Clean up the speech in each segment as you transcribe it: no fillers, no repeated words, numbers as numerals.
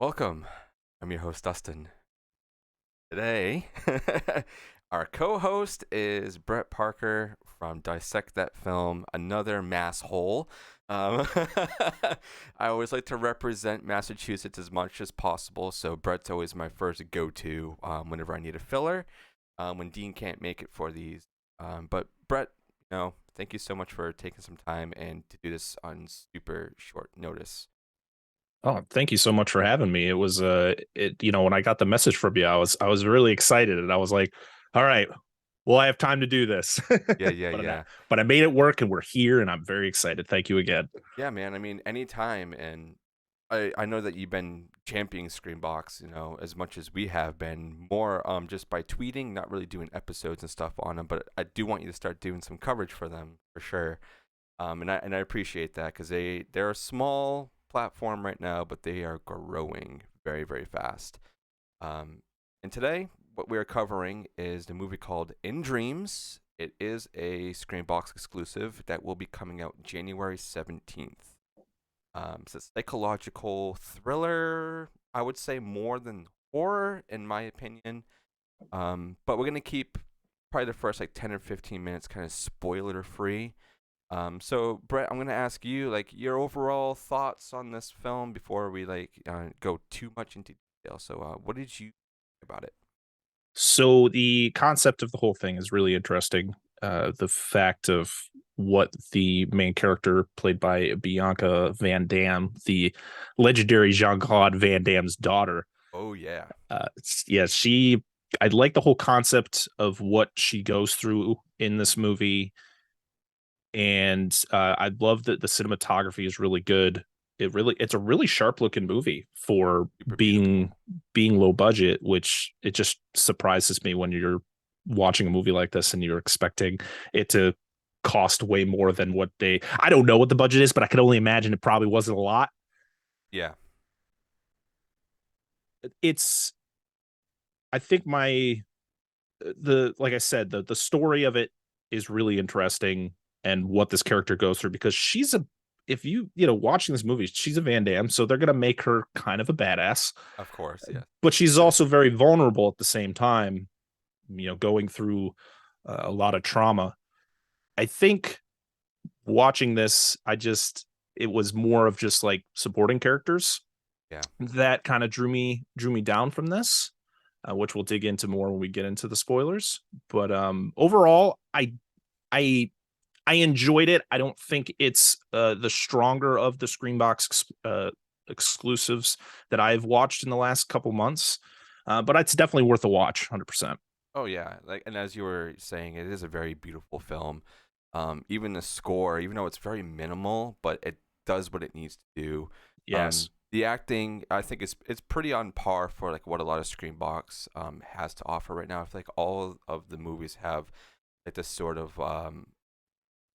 Welcome. I'm your host, Dustin. Today, our co host is Brett Parker from Dissect That Film, another mass hole. Um, I always like to represent Massachusetts as much as possible, so Brett's always my first go to whenever I need a filler, when Dean can't make it for these. But Brett, thank you so much for taking some time and to do this on super short notice. Oh, thank you so much for having me. It was when I got the message from you, I was really excited and I was like, all right, well, I have time to do this. Yeah, yeah, but I, yeah. but I made it work and we're here and I'm very excited. Thank you again. Yeah, man. I mean, anytime, and I know that you've been championing Screambox, as much as we have been, more just by tweeting, not really doing episodes and stuff on them. But I do want you to start doing some coverage for them for sure. And I appreciate that because they're a small platform right now, but they are growing very very fast. Um, and today, what we are covering is the movie called In Dreams. It is a Screenbox exclusive that will be coming out January 17th. It's a psychological thriller, I would say more than horror, in my opinion. But we're going to keep probably the first like 10 or 15 minutes kind of spoiler free. So Brett, I'm gonna ask you like your overall thoughts on this film before we go too much into detail. So, what did you think about it? So the concept of the whole thing is really interesting. The fact of what the main character, played by Bianca Van Dam, the legendary Jean-Claude Van Damme's daughter, Oh yeah, yeah, she. I like the whole concept of what she goes through in this movie, and I love that the cinematography is really good. It's a really sharp looking movie for super being beautiful. being low budget, which it just surprises me when you're watching a movie like this and you're expecting it to cost way more than what they. I don't know what the budget is, but I can only imagine it probably wasn't a lot. Yeah, It's I think my the like I said, the story of it is really interesting, and what this character goes through, because she's a if you watching this movie, she's a Van Damme, so they're gonna make her kind of a badass, of course, yeah. but she's also very vulnerable at the same time, going through a lot of trauma. I think watching this, it was more of just like supporting characters Yeah. that kind of drew me down from this, which we'll dig into more when we get into the spoilers. But overall, I I enjoyed it. I don't think it's the stronger of the Screenbox exclusives that I've watched in the last couple months, but it's definitely worth a watch. 100%. Oh yeah. Like, and as you were saying, it is a very beautiful film. Even the score, even though it's very minimal, but it does what it needs to do. Yes. The acting, I think, it's pretty on par for like what a lot of Screenbox has to offer right now. I feel like all of the movies have like this sort of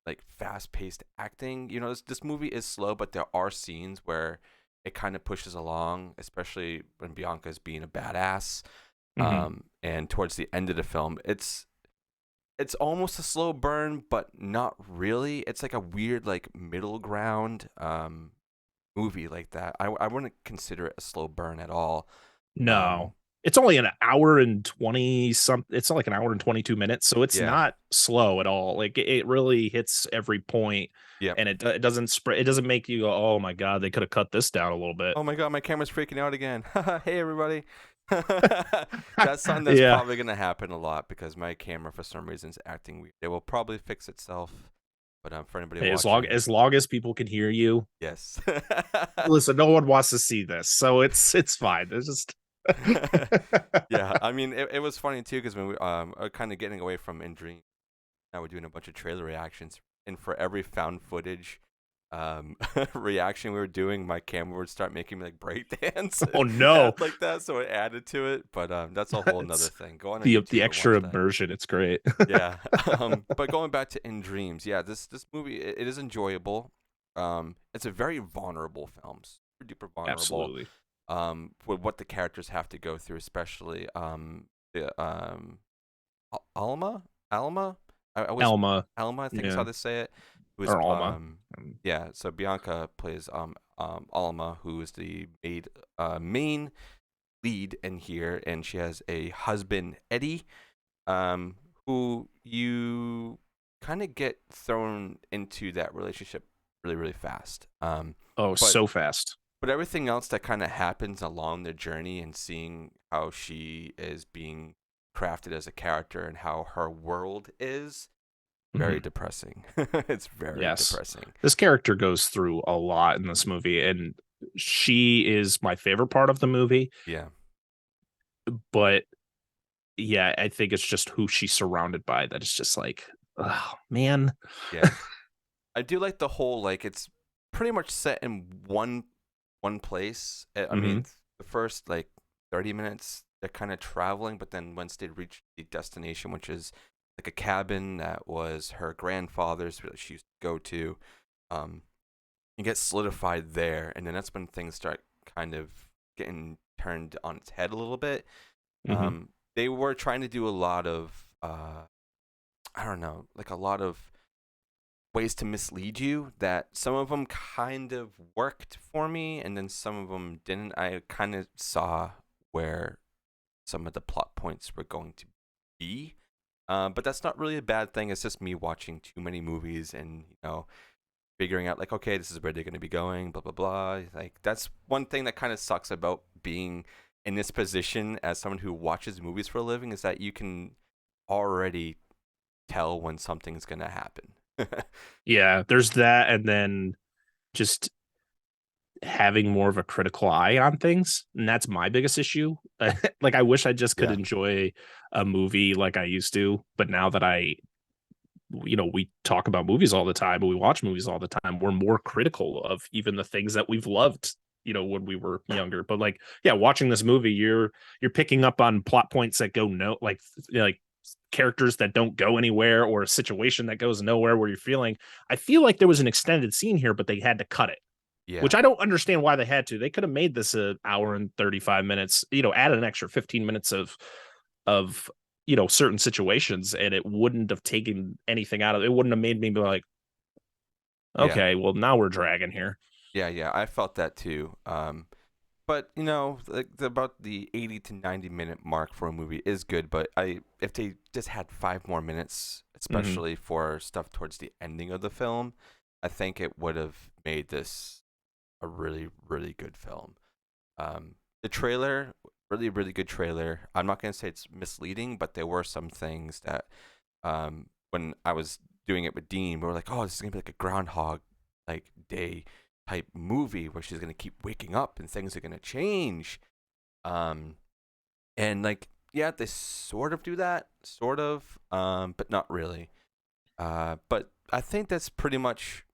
like fast paced acting. This movie is slow, but there are scenes where it kind of pushes along, especially when Bianca's being a badass. Hmm. And towards the end of the film, it's almost a slow burn, but not really. It's like a weird like middle ground movie like that. I wouldn't consider it a slow burn at all. Um, No, it's only an hour and 20 some. It's like an hour and 22 minutes, so it's yeah, not slow at all. Like it really hits every point, yep. and it doesn't spread. It doesn't make you go, "Oh my god, they could have cut this down a little bit." Oh my god, my camera's freaking out again. Hey everybody. That's something that's Yeah. probably gonna happen a lot because my camera for some reason is acting weird. It will probably fix itself. But for anybody Hey, as long watching, as long as people can hear you, yes. listen. No one wants to see this, so it's fine. It's just Yeah, I mean, it was funny too because when we are kind of getting away from In Dream, now we're doing a bunch of trailer reactions, and for every found footage reaction we were doing, my camera would start making me like break dance oh and no, act like that, so it added to it. But that's a whole nother it's thing. Go on the YouTube and extra watch that. immersion. It's great. Yeah. But going back to In Dreams, yeah, this movie it is enjoyable. It's a very vulnerable film, super duper vulnerable. Absolutely. With what the characters have to go through, especially the Alma. I always Alma, Alma, I think is how yeah, they say it. Who is or Alma. yeah. So Bianca plays Alma, who is the main lead in here, and she has a husband, Eddie, um, who you kind of get thrown into that relationship really, really fast. Oh, But so fast. everything else that kind of happens along the journey and seeing how she is being crafted as a character and how her world is very Mhm. depressing. It's very Yes. depressing. This character goes through a lot in this movie, and she is my favorite part of the movie. Yeah. But yeah, I think it's just who she's surrounded by that is just like, oh man. Yeah. I do like the whole like it's pretty much set in one place. I Hmm. mean, the first like 30 minutes they're kind of traveling, but then once they reach the destination, which is like a cabin that was her grandfather's that she used to go to, um, you get solidified there, and then that's when things start kind of getting turned on its head a little bit. Hmm. They were trying to do a lot of I don't know, like a lot of ways to mislead you that some of them kind of worked for me and then some of them didn't. I kind of saw where some of the plot points were going to be. But that's not really a bad thing. It's just me watching too many movies and, figuring out like, okay, this is where they're going to be going, blah, blah, blah. Like that's one thing that kind of sucks about being in this position as someone who watches movies for a living is that you can already tell when something's going to happen. Yeah, there's that, and then just having more of a critical eye on things, and that's my biggest issue. Like I wish I just could Yeah. enjoy a movie like I used to, but now that we talk about movies all the time, and we watch movies all the time, we're more critical of even the things that we've loved, when we were younger. But like, yeah, watching this movie, you're picking up on plot points that go no like characters that don't go anywhere, or a situation that goes nowhere, where you're feeling, I feel like there was an extended scene here, but they had to cut it, Yeah. which I don't understand why they had to. They could have made this an hour and 35 minutes, added an extra 15 minutes of certain situations, and it wouldn't have taken anything out of it. It wouldn't have made me be like, Yeah. okay, well now we're dragging here. Yeah, yeah, I felt that too. But like about the 80 to 90 minute mark for a movie is good. But if they just had 5 more minutes, Hmm. especially for stuff towards the ending of the film, I think it would have made this a really, really good film. The trailer, really, really good trailer. I'm not gonna say it's misleading, but there were some things that, when I was doing it with Dean, we were like, oh, this is gonna be like a Groundhog like Day type movie where she's gonna keep waking up and things are gonna change. Um, and like, yeah, they sort of do that, sort of, but not really. But I think that's pretty much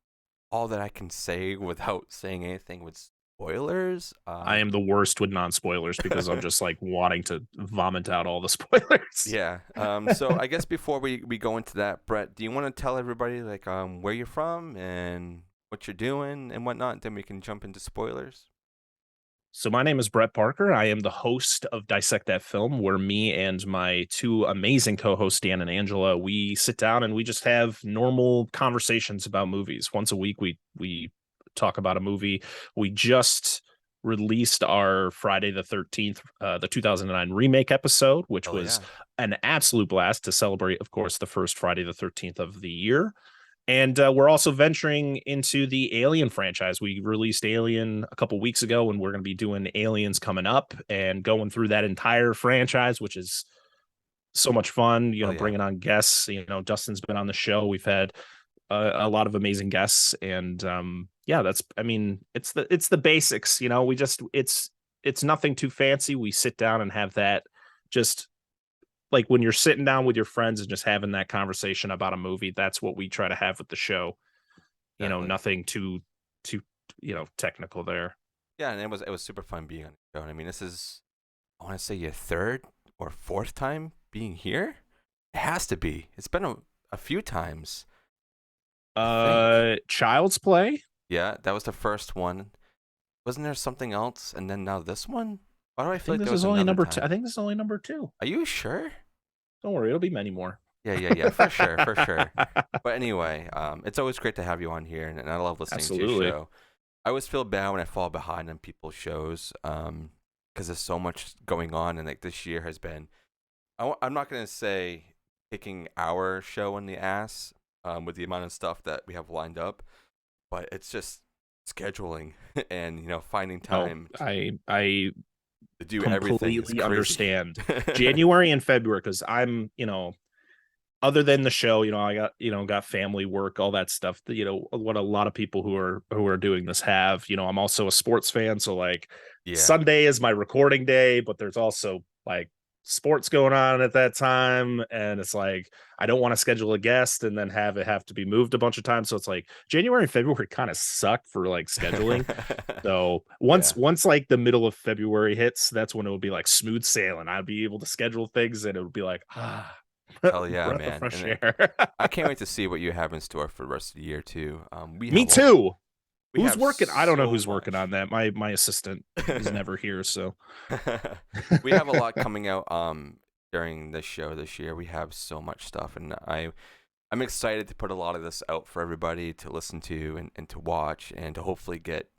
all that I can say without saying anything with spoilers. I am the worst with non-spoilers because I'm just like wanting to vomit out all the spoilers. Yeah. So I guess before we go into that, Brett, do you want to tell everybody like where you're from and what you're doing and whatnot? Then we can jump into spoilers. So my name is Brett Parker. I am the host of Dissect That Film, where me and my two amazing co-hosts, Dan and Angela, we sit down and we just have normal conversations about movies. Once a week, we talk about a movie. We just released our Friday the 13th, the 2009 remake episode, which Oh was yeah. an absolute blast to celebrate, of course, the first Friday the 13th of the year. And we're also venturing into the Alien franchise. We released Alien a couple weeks ago, and we're going to be doing Aliens coming up and going through that entire franchise, which is so much fun. Oh yeah. Bringing on guests. Dustin's been on the show. We've had a lot of amazing guests, and yeah, I mean, it's the basics. We just it's nothing too fancy. We sit down and have that just like when you're sitting down with your friends and just having that conversation about a movie. That's what we try to have with the show. Exactly. Nothing too technical there. Yeah, and it was super fun being on the show. And I mean, this is I want to say your third or fourth time being here. It has to be. It's been a few times, I think. Child's Play. Yeah, that was the first one. Wasn't there something else? And then now this one? Why do I I feel think like there this was is only another number two. I time? think this is only number two. Are you sure? Don't worry, it'll be many more. Yeah, yeah, yeah, for sure, for sure. But anyway, it's always great to have you on here, and I love listening to your Absolutely. show. I always feel bad when I fall behind on people's shows, because there's so much going on, and like this year has been. I'm not gonna say kicking our show in the ass, with the amount of stuff that we have lined up, but it's just scheduling and finding No, time I to do everything is completely crazy. understand. January and February, because I'm, other than the show, I got, got family work, all that stuff that, what a lot of people who are doing this have. I'm also a sports fan, so like Yeah. Sunday is my recording day, but there's also like sports going on at that time, and it's like I don't want to schedule a guest and then have to be moved a bunch of times. So it's like January and February kind of suck for like scheduling. So once Yeah. once like the middle of February hits, that's when it would be like smooth sailing. I'd be able to schedule things and it would be like Hell yeah, breath of man. fresh And air. I can't wait to see what you have in store for the rest of the year too. Me too. We Who's have working? I don't know so who's working much. on that. My assistant is never here, so We have a lot coming out during this show this year. We have so much stuff, and I'm excited to put a lot of this out for everybody to listen to and to watch, and to hopefully get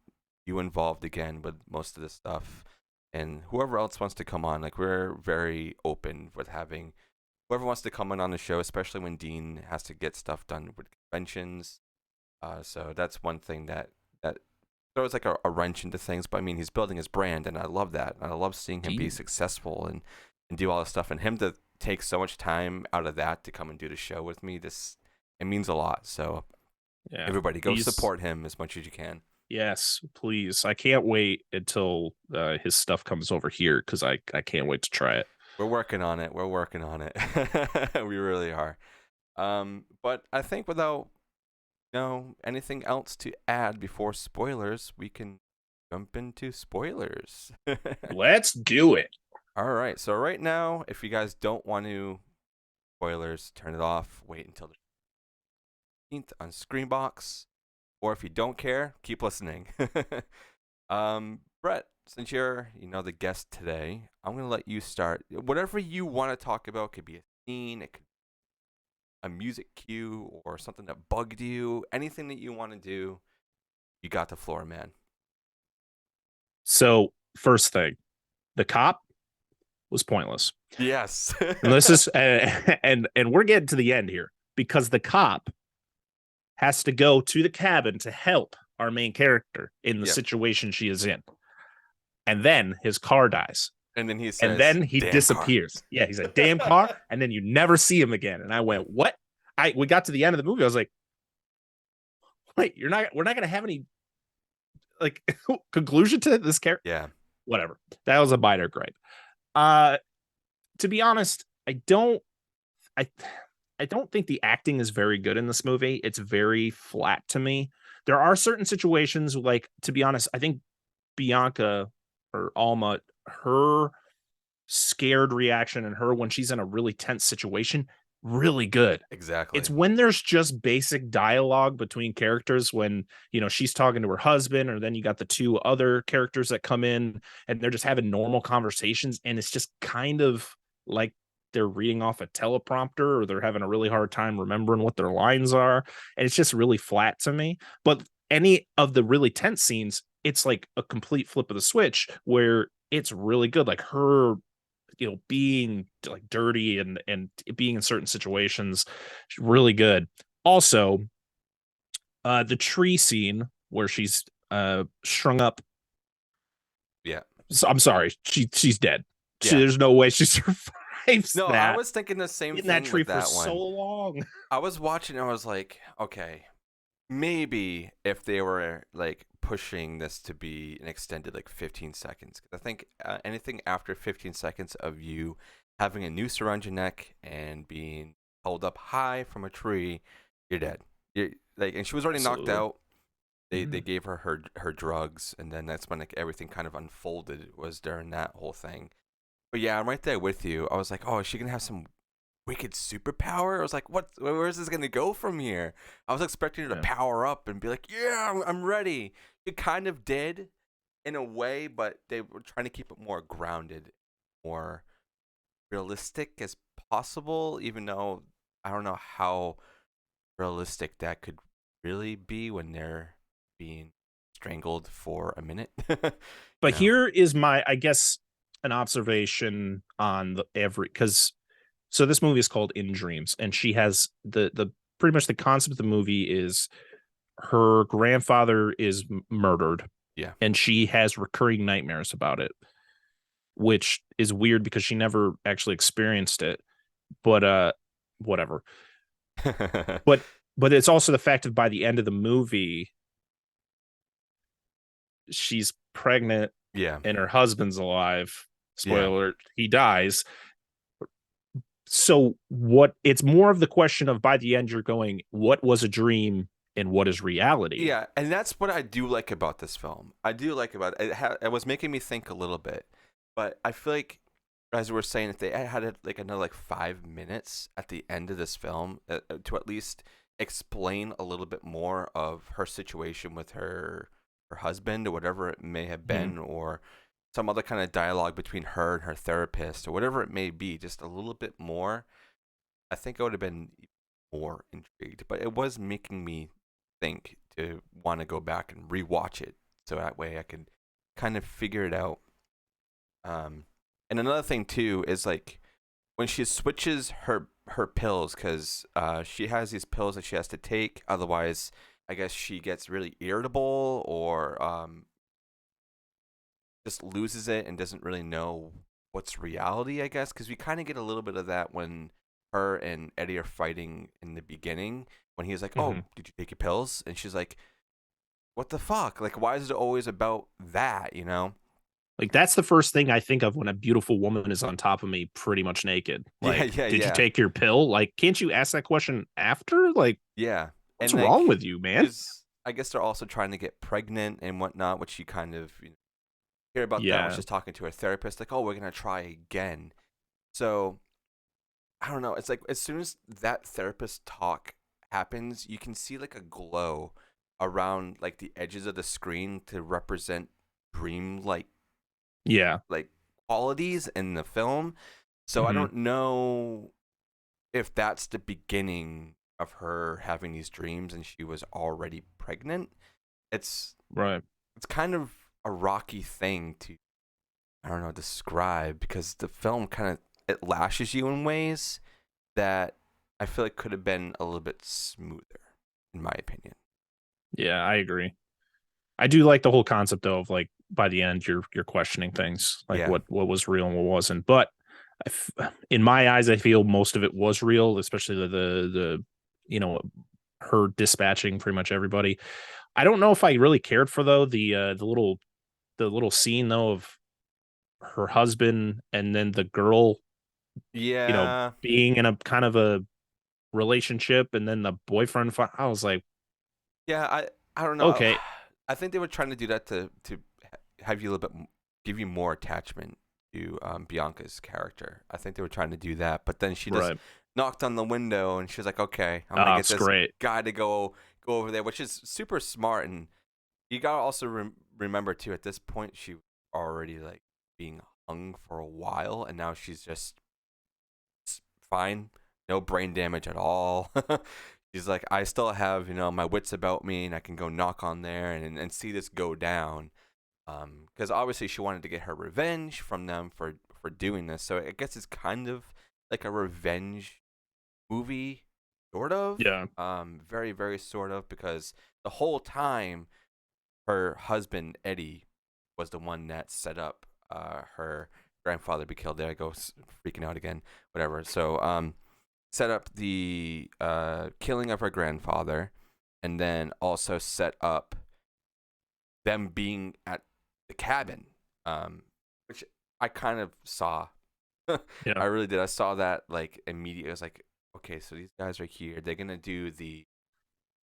you involved again with most of this stuff, and whoever else wants to come on. Like, we're very open with having whoever wants to come in on the show, especially when Dean has to get stuff done with conventions. So that's one thing that throws like a wrench into things. But I mean, he's building his brand, and I love that. And I love seeing him be Dean. successful and do all this stuff, and him to take so much time out of that to come and do the show with me. It means a lot. So Yeah. everybody, go He's support him as much as you can. Yes, please. I can't wait until his stuff comes over here because I can't wait to try it. We're working on it. We're working on it. We really are. But I think without anything else to add before spoilers, we can jump into spoilers. Let's do it. All right. So right now, if you guys don't want to spoilers, turn it off. Wait until the 15th on Screambox, or if you don't care, keep listening. Brett, since you're the guest today, I'm gonna let you start. Whatever you want to talk about, could be a scene, it could a music cue or something that bugged you, anything that you want to do, you got the floor, man. So, first thing, the cop was pointless. Yes. And this is and we're getting to the end here because the cop has to go to the cabin to help our main character in the Yep. situation she is in. And then his car dies. And then he And says, then he "Damn car." disappears. Yeah, he's a damn car, and then you never see him again. And I went, "What?" We got to the end of the movie. I was like, "Wait, we're not gonna have any like conclusion to this character." Yeah. Whatever. That was a minor gripe. Uh, to be honest, I I don't think the acting is very good in this movie. It's very flat to me. There are certain situations, like, to be honest, I think Bianca or Alma, her scared reaction and her when she's in a really tense situation, really good. It's Exactly. when there's just basic dialogue between characters when, she's talking to her husband, or then you got the two other characters that come in and they're just having normal conversations. And it's just kind of like they're reading off a teleprompter or they're having a really hard time remembering what their lines are. And it's just really flat to me. But any of the really tense scenes, it's like a complete flip of the switch where it's really good. Like her being like dirty and being in certain situations, really good. Also, the tree scene where she's strung up. Yeah. So, I'm sorry, she's dead. Yeah. There's no way she survives No, I that was thinking the same in that thing tree with for that so one. long. I was watching and I was like, okay, maybe if they were like pushing this to be an extended like 15 seconds. I think anything after 15 seconds of you having a noose around your neck and being held up high from a tree, you're dead. You're like, and she was already knocked Absolutely. out. They gave her drugs, and then that's when like everything kind of unfolded, was during that whole thing. But yeah, I'm right there with you. I was like, oh, is she gonna have some wicked superpower? I was like, what? Where is this gonna go from here? I was expecting her to Yeah. power up and be like, yeah, I'm ready. It kind of did, in a way, but they were trying to keep it more grounded, more realistic as possible. Even though I don't know how realistic that could really be when they're being strangled for a minute. But here is my, I guess, an observation on the every because so this movie is called In Dreams, and she has the pretty much the concept of the movie is her grandfather is murdered, Yeah. and she has recurring nightmares about it, which is weird because she never actually experienced it. But whatever. But it's also the fact that by the end of the movie, she's pregnant Yeah. and her husband's alive. Yeah. Spoiler, he dies. So what it's more of the question of by the end you're going, what was a dream and what is reality? Yeah, and that's what I do like about this film. I do like about it. It was making me think a little bit, but I feel like, as we were saying, if they had like another like 5 minutes at the end of this film to at least explain a little bit more of her situation with her husband or whatever it may have been, or some other kind of dialogue between her and her therapist or whatever it may be, just a little bit more, I think I would have been more intrigued. But it was making me think to want to go back and rewatch it so that way I could kind of figure it out. And another thing too is like when she switches her pills, because she has these pills that she has to take, otherwise I guess she gets really irritable or just loses it and doesn't really know what's reality, I guess, because we kind of get a little bit of that when her and Eddie are fighting in the beginning, when he's like, "Oh, did you take your pills?" And she's like, "What the fuck? Like, why is it always about that, you know?" Like that's the first thing I think of when a beautiful woman is on top of me pretty much naked. Yeah, Like, yeah, did you yeah. take your pill? Like, can't you ask that question after? Like, Yeah. what's And wrong like, with you, man? because I guess they're also trying to get pregnant and whatnot, which you kind of hear about that when Yeah. she's talking to her therapist, like, "Oh, we're gonna try again." So I don't know. It's like as soon as that therapist talk happens, you can see like a glow around like the edges of the screen to represent dream Yeah. like qualities in the film. So I don't know if that's the beginning of her having these dreams and she was already pregnant. It's Right. it's kind of a rocky thing to, I don't know, describe, because the film kind of, it lashes you in ways that I feel like could have been a little bit smoother, in my opinion. Yeah, I agree. I do like the whole concept though of like by the end you're questioning things like Yeah. what was real and what wasn't. But in my eyes, I feel most of it was real, especially the you know her dispatching pretty much everybody. I don't know if I really cared for though the little scene though of her husband and then the girl, Yeah. being in a kind of a relationship and then the boyfriend. I was like, Yeah, I don't know. okay, I think they were trying to do that to have you a little bit, give you more attachment to Bianca's character. I think they were trying to do that, but then she just right. knocked on the window and she was like, "Okay, I'm gonna get It's this great. guy to go over there," which is super smart. And you gotta also remember too, at this point she already like being hung for a while, and now she's just fine, no brain damage at all. She's like, I still have, my wits about me, and I can go knock on there and see this go down. Because obviously she wanted to get her revenge from them for doing this. So I guess it's kind of like a revenge movie, sort of. Yeah. Very, very sort of, because the whole time her husband Eddie was the one that set up her grandfather to be killed. There I go, freaking out again. Whatever. So set up the killing of her grandfather, and then also set up them being at the cabin, which I kind of saw. Yeah. I really did. I saw that like immediately. I was like, okay, so these guys are here. They're gonna do the,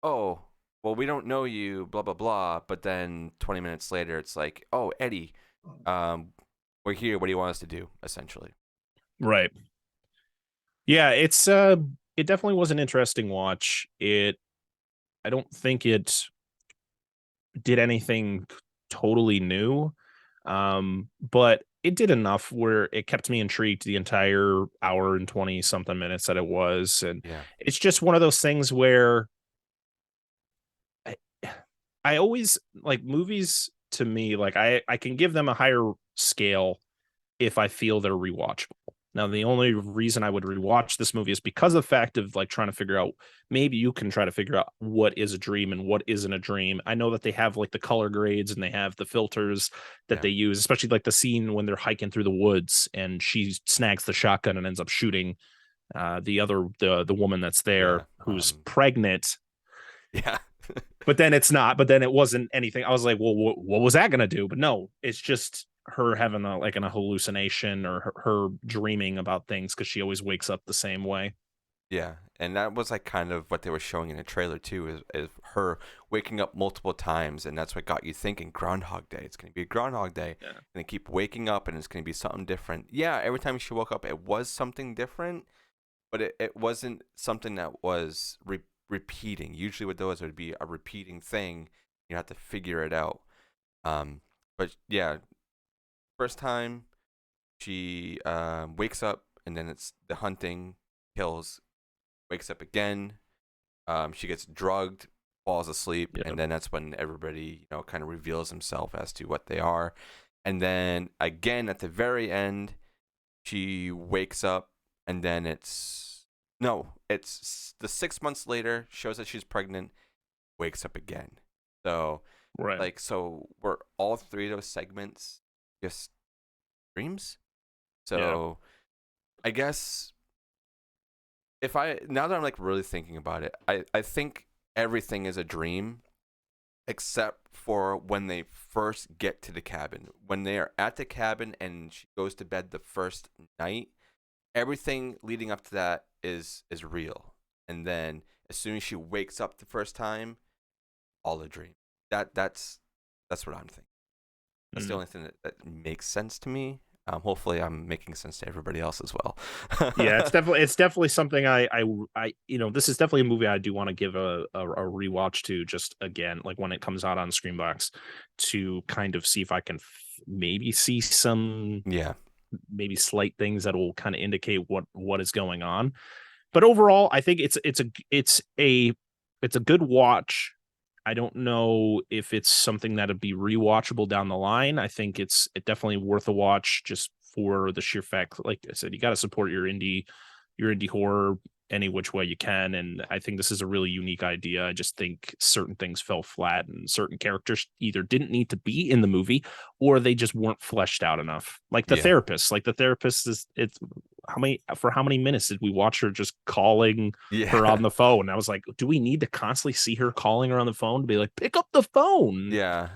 oh, well, we don't know you, blah blah blah. But then 20 minutes later, it's like, oh, Eddie, um, we're here. What do you want us to do? Essentially. Right. Yeah, it definitely was an interesting watch. I don't think it did anything totally new. But it did enough where it kept me intrigued the entire hour and 20 something minutes that it was. And Yeah. it's just one of those things where I, I always like movies to me, like I can give them a higher scale if I feel they're rewatchable. Now, the only reason I would rewatch this movie is because of the fact of like trying to figure out, maybe you can try to figure out what is a dream and what isn't a dream. I know that they have like the color grades and they have the filters that Yeah. they use, especially like the scene when they're hiking through the woods and she snags the shotgun and ends up shooting the woman that's there Yeah. who's pregnant. Yeah. But then it's not. But then it wasn't anything. I was like, well, what was that gonna do? But no, it's just her having a hallucination or her dreaming about things because she always wakes up the same way. Yeah, and that was like kind of what they were showing in the trailer too, is her waking up multiple times, and that's what got you thinking Groundhog Day. It's gonna be a Groundhog Day, Yeah. and they keep waking up, and it's gonna be something different. Yeah, every time she woke up, it was something different, but it wasn't something that was repeating. Usually with those, it would be a repeating thing. You have to figure it out. But yeah, first time she wakes up, and then it's the hunting, kills, wakes up again. She gets drugged, falls asleep, Yeah. and then that's when everybody, kind of reveals himself as to what they are. And then again at the very end, she wakes up, and then it's the 6 months later, shows that she's pregnant, wakes up again. So Right. so were all three of those segments just dreams? Yeah. So I guess if I now that I'm like really thinking about it, I think everything is a dream except for when they first get to the cabin. When they are at the cabin and she goes to bed the first night, everything leading up to that is real. And then as soon as she wakes up the first time, all a dream. That's what I'm thinking. That's the Mm. only thing that makes sense to me. Hopefully, I'm making sense to everybody else as well. Yeah, it's definitely something I this is definitely a movie I do want to give a rewatch to, just again, like when it comes out on Screambox, to kind of see if I can maybe see some Yeah, maybe slight things that will kind of indicate what is going on. But overall, I think it's a good watch. I don't know if it's something that'd be rewatchable down the line. I think it definitely worth a watch just for the sheer fact, like I said, you got to support your indie horror any which way you can. And I think this is a really unique idea. I just think certain things fell flat and certain characters either didn't need to be in the movie or they just weren't fleshed out enough. Like the yeah, therapist, is it's how many minutes did we watch her just calling her yeah, on the phone? I was like, do we need to constantly see her calling her on the phone to be like, pick up the phone? yeah.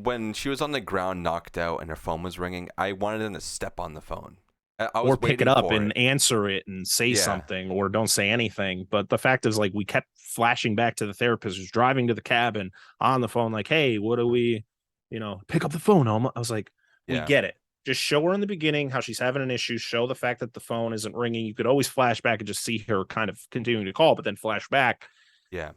When she was on the ground, knocked out, and her phone was ringing, I wanted them to step on the phone. I Or was pick it waiting up for and it. answer it and say Yeah, something or don't say anything. But the fact is, like, we kept flashing back to the therapist who's driving to the cabin on the phone, like, hey, what do we, pick up the phone, Alma. I was like, we yeah, get it. Just show her in the beginning how she's having an issue. Show the fact that the phone isn't ringing. You could always flash back and just see her kind of continuing to call, but then flash back. yeah.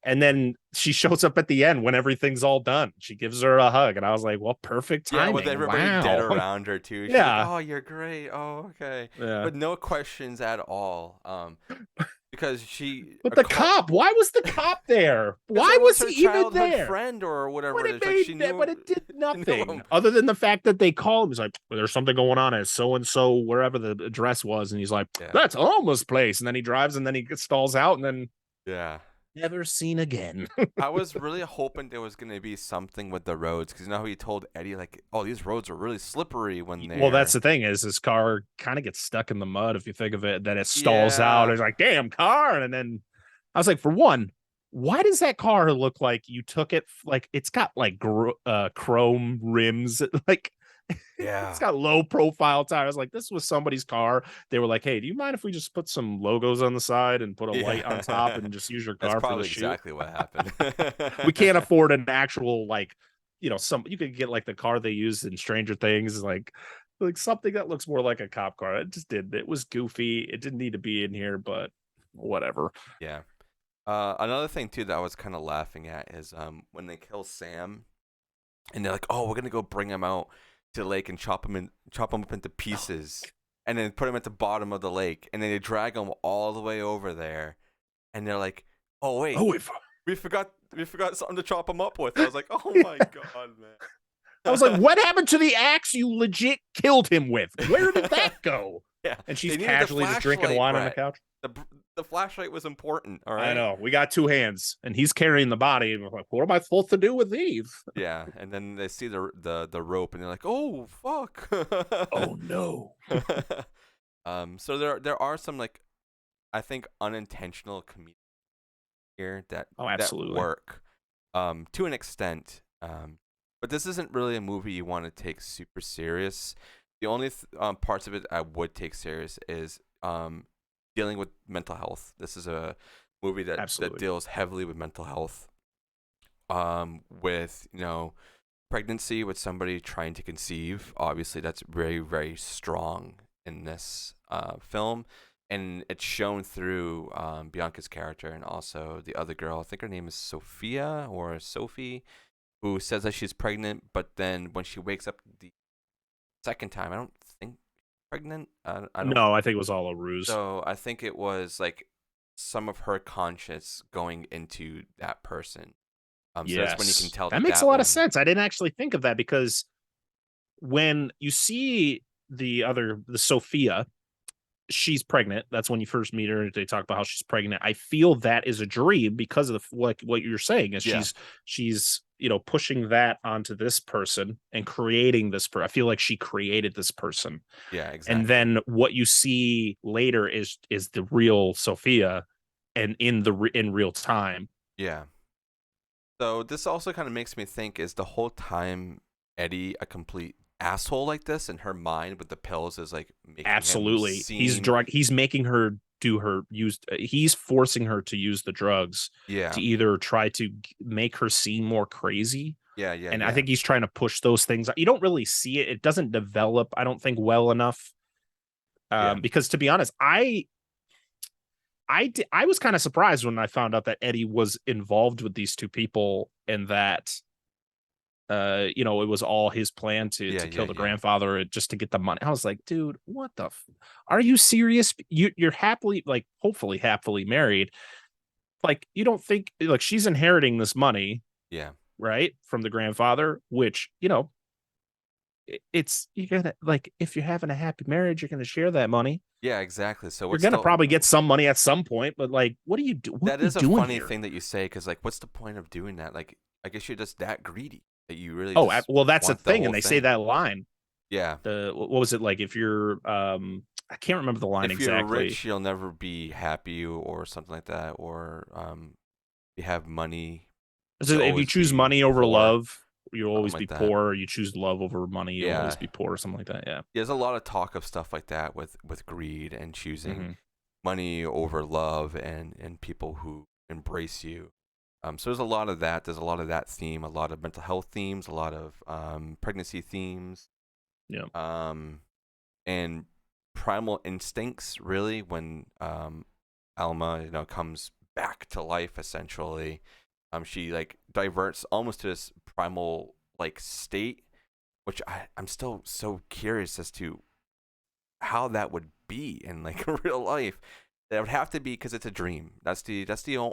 And then she shows up at the end when everything's all done. She gives her a hug, and I was like, well, perfect Yeah, with timing. everybody dead Wow. around her too. She's like, Yeah. "Oh, you're great. Oh, okay," Yeah. but no questions at all. Because But a the call, cop, why was the cop there? because Why it was was her he even childhood there? friend or whatever But it it is. Like she made that, but knew, it did she knew nothing him. other than the fact that they called him. He's like, there's something going on at so and so, wherever the address was. And he's like, Yeah, that's Alma's place. And then he drives and then he stalls out and then yeah. never seen again. I was really hoping there was gonna be something with the roads, because you know how he told Eddie like, "Oh, these roads are really slippery when Well, that's they're." the thing is his car kind of gets stuck in the mud if you think of it. Then it stalls out. Yeah, It's like, damn car. And then I was like, for one, why does that car look like you took it? Like it's got like chrome rims. Like it's yeah. got low profile tires. Like this was somebody's car. They were like, hey, do you mind if we just put some logos on the side and put a light on top Yeah, and just use your that's car for the probably shoot? exactly what happened. We can't afford an actual like some you could get like the car they used in Stranger Things, like something that looks more like a cop car. It just did. It was goofy. It didn't need to be in here, but whatever. Yeah. Another thing too that I was kind of laughing at is when they kill Sam, and they're like, "Oh, we're gonna go bring him out to the lake and chop him up into pieces, and then put him at the bottom of the lake, and then they drag him all the way over there, and they're like, "Oh wait, Oh, if we forgot something to chop him up with. I was like, oh my god, I was like, man. what happened to the axe you legit killed him with? Where did that go? Yeah, And she's they needed the casually just drinking flashlight, wine on the Brett. couch. The the flashlight was important. All I right. know. We got two hands, and he's carrying the body. And we're like, what am I supposed to do with these? Yeah, and then they see the rope, and they're like, oh fuck. Oh no. So there are some like I think unintentional comedic here Oh, that absolutely. work to an extent. But this isn't really a movie you want to take super serious. The only parts of it I would take serious is dealing with mental health. This is a movie that Absolutely. deals heavily with mental health. With pregnancy with somebody trying to conceive. Obviously, that's very very strong in this film, and it's shown through Bianca's character and also the other girl. I think her name is Sophia or Sophie, who says that she's pregnant, but then when she wakes up the second time, I don't think she's pregnant. I don't. No, I think it was all a ruse. So I think it was like some of her conscience going into that person. So that's when you can Yes. tell That that makes a that lot of one. sense. I didn't actually think of that because when you see the Sophia, she's pregnant. That's when you first meet her. They talk about how she's pregnant. I feel that is a dream because of what you're saying is Yeah. she's pushing that onto this person and creating this I feel like she created this person. Yeah, And exactly. then what you see later is the real Sophia and in real time. Yeah. So this also kind of makes me think: is the whole time Eddie a complete asshole like this? In her mind, with the pills, is like making him Absolutely. seem. He's making her he's forcing her to use the drugs Yeah. to either try to make her seem more crazy. Yeah. Yeah. And I Yeah. think he's trying to push those things. You don't really see it. It doesn't develop, I don't think, well enough. Yeah. Because to be honest, I was kind of surprised when I found out that Eddie was involved with these two people and that it was all his plan to Yeah. kill Yeah. the Yeah. grandfather just to get the money. I was like, dude, what the are you serious? You're happily, like, hopefully happily married. Like, you don't think, like, she's inheriting this money, Yeah. right, from the grandfather, which, it's, you're gonna, like, if you're having a happy marriage, you're gonna share that money. Yeah. Exactly. So You're what's gonna the? probably get some money at some point, but like, what are That we is a doing funny here? thing that you say, because like, what's the point of doing that? Like, I guess you're just that greedy that you really Oh, just well, that's a want the thing, and whole they say thing. that line. Yeah. What was it, like, if you're I can't remember the line If you're exactly. rich, you'll never be happy, or something like that. Or if you have money, So you'll if you always choose be money over poor. love, you'll always Something be like that. poor. Or you choose love over money, you'll always Yeah. be poor, or something like that. Yeah. There's a lot of talk of stuff like that with greed and choosing Mm-hmm. money over love and people who embrace you. So there's a lot of that. There's a lot of that theme, a lot of mental health themes, a lot of pregnancy themes, Yeah. and primal instincts. Really, when Alma, comes back to life, essentially, she like diverts almost to this primal like state, which I'm still so curious as to how that would be in like real life. That would have to be because it's a dream. That's the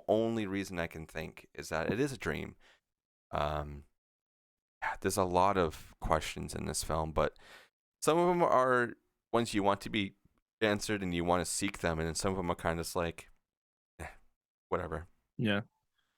only reason I can think is that it is a dream. Um, there's a lot of questions in this film, but some of them are ones you want to be answered and you want to seek them, and then some of them are kind of just like, whatever. Yeah.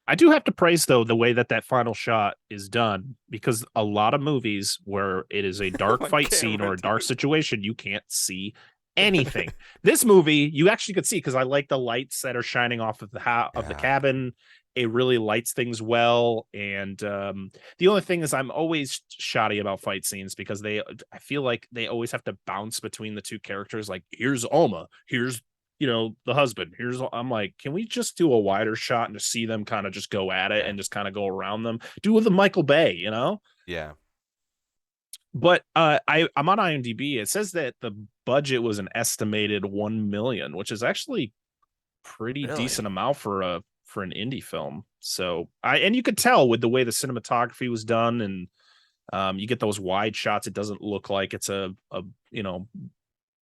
I do have to praise, though, the way that final shot is done, because a lot of movies where it is a dark My fight scene or camera, a dark dude. situation, you can't see anything. This movie, you actually could see, because I like the lights that are shining off of the Yeah, cabin. It really lights things well. And the only thing is, I'm always shoddy about fight scenes because I feel like they always have to bounce between the two characters. Like, here's Alma, here's the husband. I'm like, can we just do a wider shot and just see them kind of just go at it yeah, and just kind of go around them? Do with the Michael Bay. yeah. But I'm on IMDb. It says that the budget was an estimated 1 million, which is actually pretty decent Really? amount for an indie film. So and you could tell with the way the cinematography was done, and you get those wide shots. It doesn't look like it's a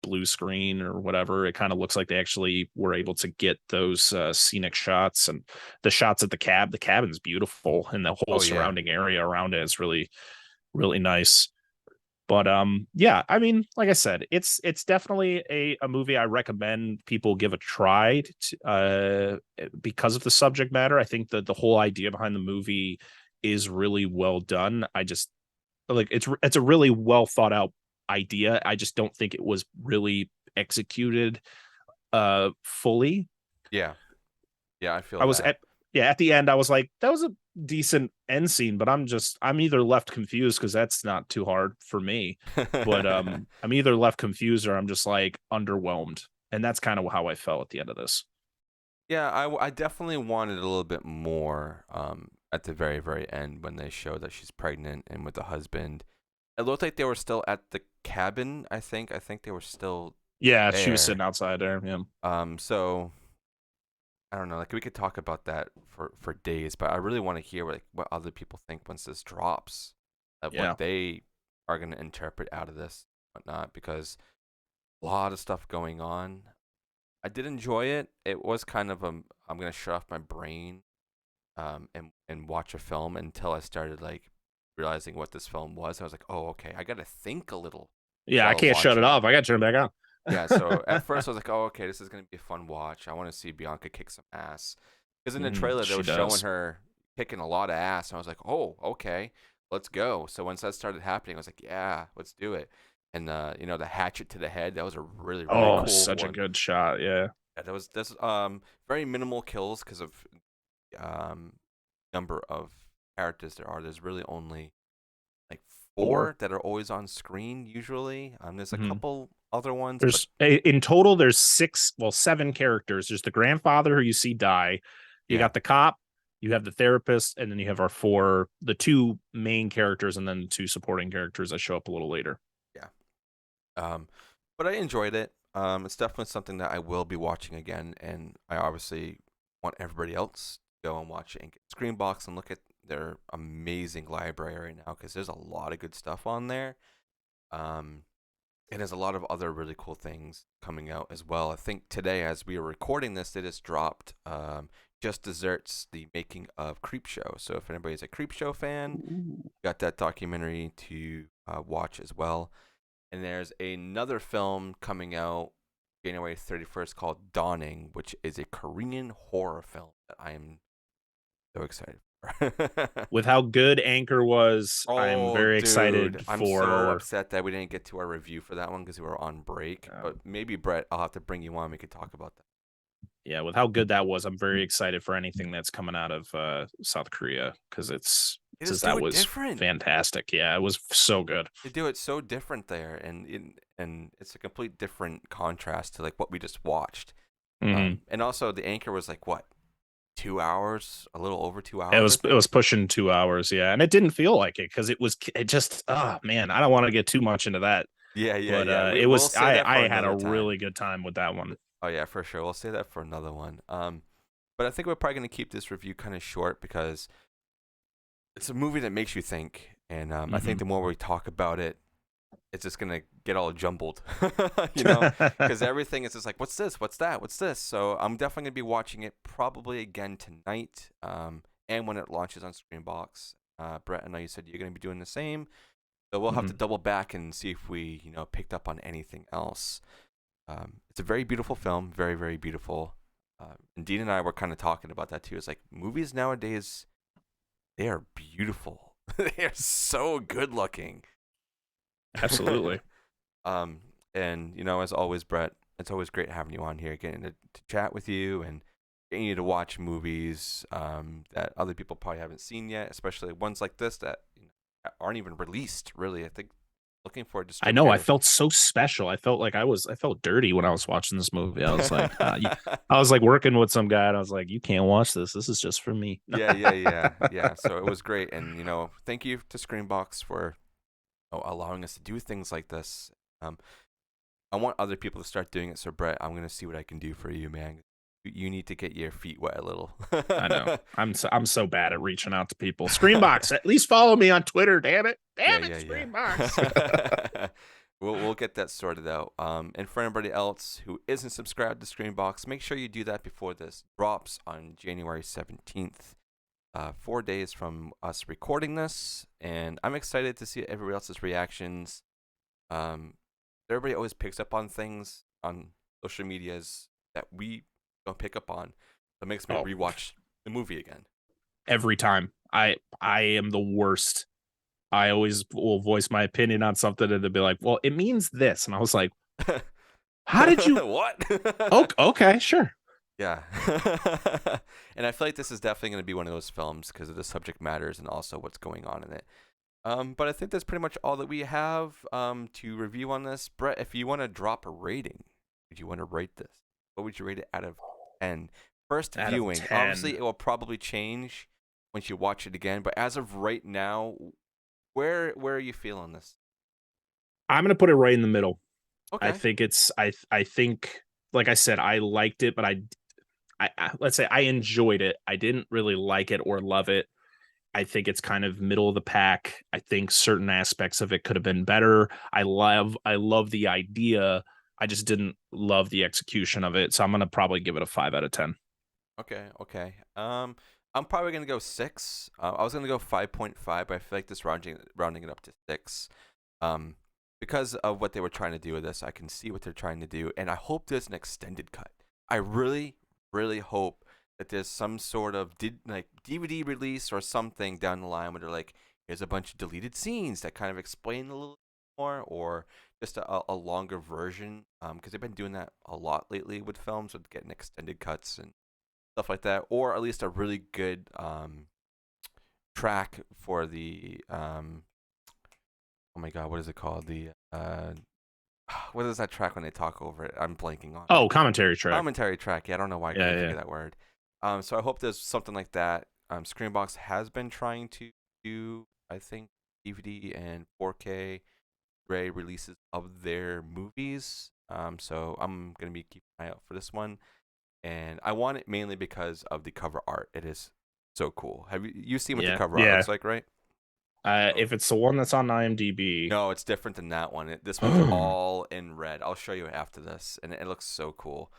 blue screen or whatever. It kind of looks like they actually were able to get those scenic shots, and the shots at the cabin's beautiful, and the whole Oh yeah. surrounding area around it is really, really nice. But yeah, I mean, like I said, it's definitely a movie I recommend people give a try because of the subject matter. I think that the whole idea behind the movie is really well done. I just like it's a really well thought out idea. I just don't think it was really executed fully. Yeah. Yeah, I feel I was that. at Yeah, at the end I was like, that was a decent end scene, but I'm either left confused because that's not too hard for me, but I'm either left confused or I'm just like underwhelmed, and that's kind of how I felt at the end of this. Yeah, I definitely wanted a little bit more at the very, very end when they show that she's pregnant and with the husband. It looked like they were still at the cabin, I think. I think they were still Yeah, she was sitting there. outside there. Yeah. So I don't know, like we could talk about that for days, but I really want to hear like what other people think once this drops, of Yeah. what they are gonna interpret out of this, whatnot, because a lot of stuff going on. I did enjoy it. It was kind of I'm gonna shut off my brain, and watch a film until I started like realizing what this film was. I was like, oh okay, I gotta think a little Yeah, I while can't shut it watching it. off. I got to turn it back on. Yeah, so at first I was like, oh okay, this is gonna be a fun watch. I want to see Bianca kick some ass, because in the trailer they She were showing does. her kicking a lot of ass, and I was like, oh okay, let's go. So once that started happening, I was like, yeah, let's do it. And the hatchet to the head, that was a really really Oh, cool such a one. good shot. Yeah. Yeah, that was that's very minimal kills because of um number of characters there are. There's really only like Four. four that are always on screen usually. There's a Mm-hmm. couple other ones, but There's in total there's seven characters. There's the grandfather who you see die. You yeah, got the cop, you have the therapist, and then you have the two main characters, and then the two supporting characters that show up a little later. yeah. Um, but I enjoyed it. It's definitely something that I will be watching again, and I obviously want everybody else to go and watch it and get Screambox and look at their amazing library right now, because there's a lot of good stuff on there. Um, and there's a lot of other really cool things coming out as well. I think today, as we are recording this, they just dropped Just Desserts, the making of Creepshow. So if anybody's a Creepshow fan, Ooh. got that documentary to watch as well. And there's another film coming out January 31st called Dawning, which is a Korean horror film that I am so excited for. With how good Anchor was, I'm Oh, very dude, excited I'm so for. upset that we didn't get to our review for that one because we were on break. Uh, But maybe Brett, I'll have to bring you on. We could talk about that. yeah, with how good that was, I'm very excited for anything that's coming out of South Korea because They just do that it was different. fantastic. Yeah, it was so good. They do it so different there, and it's a complete different contrast to like what we just watched. Mm-hmm. And also the anchor was like what, 2 hours, a little over 2 It hours, I was it was think. pushing 2 hours, yeah, and it didn't feel like it because it just man, I don't want to get too much into that, Yeah, yeah, but yeah. it We'll was say that for I had a another time. really good time with that one. Oh yeah, for sure. We'll say that for another one. But I think we're probably gonna keep this review kind of short because it's a movie that makes you think, and I think Mm-hmm. the more we talk about it, it's just gonna get all jumbled, you know, because everything is just like, what's this, what's that, what's this. So I'm definitely gonna be watching it probably again tonight, and when it launches on Screenbox. Brett, I know you said you're gonna be doing the same, so we'll have to Mm-hmm. double back and see if we, picked up on anything else. It's a very beautiful film, very, very beautiful. And Dean and I were kind of talking about that too. It's like movies nowadays, they are beautiful. They are so good looking. Absolutely. um, and as always, Brett, it's always great having you on here, getting to chat with you and getting you to watch movies that other people probably haven't seen yet, especially ones like this that aren't even released. Really, I think looking for a I know I distributor. felt so special. I felt like I felt dirty when I was watching this movie. I was like, I was like working with some guy, and I was like, you can't watch this. This is just for me. Yeah, yeah, yeah, yeah. So it was great, and thank you to Screenbox for allowing us to do things like this. Um, I want other people to start doing it. So Brett, I'm gonna see what I can do for you, man. You need to get your feet wet a little. I know. I'm so bad at reaching out to people. Screambox, at least follow me on Twitter. Damn it, Yeah, damn it, yeah, Screambox. yeah. We'll get that sorted out. And for anybody else who isn't subscribed to Screambox, make sure you do that before this drops on January 17th. 4 days from us recording this, and I'm excited to see everybody else's reactions. Everybody always picks up on things on social medias that we don't pick up on. So it makes me Oh, rewatch the movie again. every time. I am the worst. I always will voice my opinion on something and they'll be like, well, it means this. And I was like, how did you? What? Oh, okay, sure. Yeah. And I feel like this is definitely going to be one of those films because of the subject matters and also what's going on in it. But I think that's pretty much all that we have to review on this. Brett, if you want to drop a rating, would you want to rate this? What would you rate it out of 10? First Out of viewing. 10. Obviously, it will probably change once you watch it again. But as of right now, where are you feeling this? I'm gonna put it right in the middle. Okay. I think it's I think, like I said, I liked it, but I let's say I enjoyed it. I didn't really like it or love it. I think it's kind of middle of the pack. I think certain aspects of it could have been better. I love the idea. I just didn't love the execution of it. So I'm gonna probably give it a 5 out of 10. Okay. I'm probably gonna go 6. I was gonna go 5.5, but I feel like this rounding it up to 6. Because of what they were trying to do with this, I can see what they're trying to do, and I hope there's an extended cut. I really, really hope that there's some sort of DVD release or something down the line where they're like, here's a bunch of deleted scenes that kind of explain a little more, or just a longer version. Because they've been doing that a lot lately with films, with getting extended cuts and stuff like that, or at least a really good track for the oh my god, what is it called? The what is that track when they talk over it? I'm blanking on it. Oh, commentary track. Commentary track. Yeah, I don't know why I couldn't think of that word. So I hope there's something like that. Screenbox has been trying to do, I think, DVD and 4K Blu-ray releases of their movies. So I'm gonna be keeping an eye out for this one, and I want it mainly because of the cover art. It is so cool. Have you seen what the cover art looks like, right? If it's the one that's on IMDb. No, it's different than that one. This one's all in red. I'll show you after this, and it looks so cool.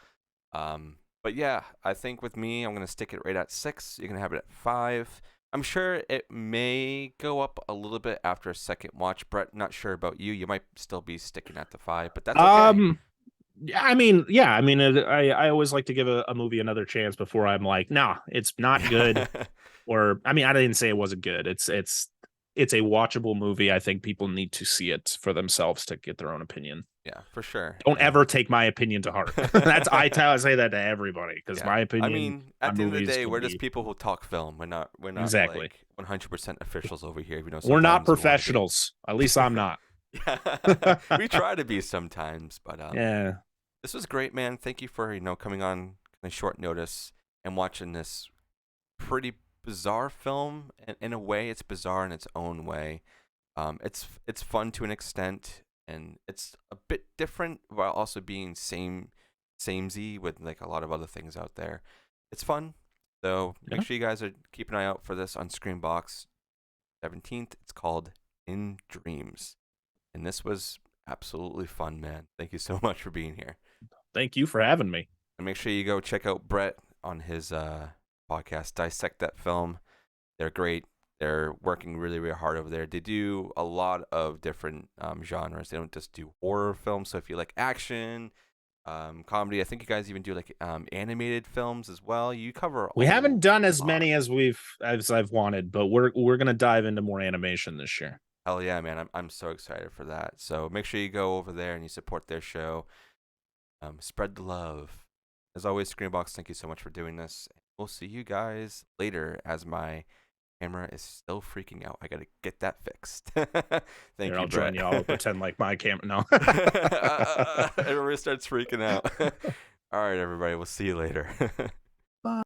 But yeah, I think with me, I'm gonna stick it right at 6. You're gonna have it at 5. I'm sure it may go up a little bit after a second watch. Brett, not sure about you. You might still be sticking at the 5, but that's okay. I mean, I always like to give a movie another chance before I'm like, nah, it's not good. Or I mean, I didn't say it wasn't good. It's a watchable movie. I think people need to see it for themselves to get their own opinion. Yeah, for sure. Don't ever take my opinion to heart. I say that to everybody because my opinion. I mean, at the end of the day, we're just people who talk film. We're not exactly like 100% officials over here. You know, we're not professionals. At least I'm not. Yeah, we try to be sometimes, but yeah, this was great, man. Thank you for coming on kind short notice and watching this pretty bizarre film. In a way, it's bizarre in its own way. It's fun to an extent, and it's a bit different while also being samey with like a lot of other things out there. It's fun, so make sure you guys are keep an eye out for this on Screambox 17th. It's called In Dreams, and this was absolutely fun, man. Thank you so much for being here. Thank you for having me. And make sure you go check out Brett on his podcast, Dissect That Film. They're great. They're working really, really hard over there. They do a lot of different genres. They don't just do horror films. So if you like action, comedy, I think you guys even do like animated films as well. You cover. We haven't done as many as I've wanted, but we're gonna dive into more animation this year. Hell yeah, man! I'm so excited for that. So make sure you go over there and you support their show. Spread the love. As always, Screambox, thank you so much for doing this. We'll see you guys later as my camera is still freaking out. I gotta get that fixed. Thank you, I'll join you. I'll pretend like my camera. No. Everybody starts freaking out. All right, everybody. We'll see you later.